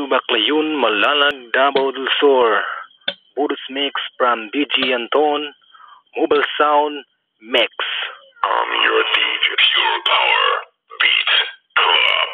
to Baclayon, Malalag, Davao del Sur. Budos Mix from DJ Anton, Mobile Sound Mix. I'm your DJ, Pure Power Beat Club.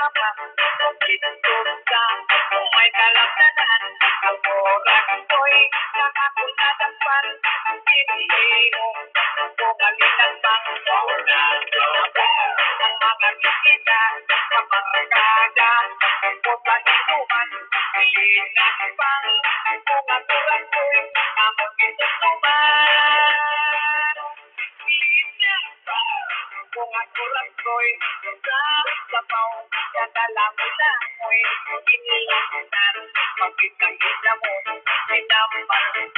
Dito sa may kalakanan, ang oras ko'y nakakuladapan. Hindi mo kung alilang bang ang mga bisita sa barkada o sa inuman. Sinakpang kung ang oras ko'y among itutuman. Sinakpang kung ang oras ko'y sa sabaw. Kadalamoy inilasan pagkikita mo sinambalan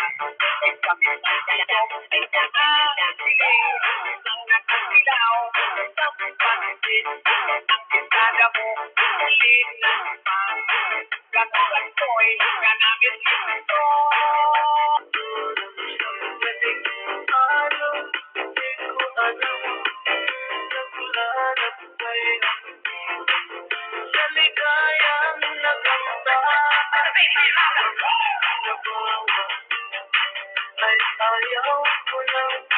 ipamit ang dalawang ay nakasiling ang nakasilaw sa pansin ang pisada mo linapang gano'n ko'y ganamit ito araw di ko alam nagulat ba'y sa ligayang nakanta ay ayaw ko lang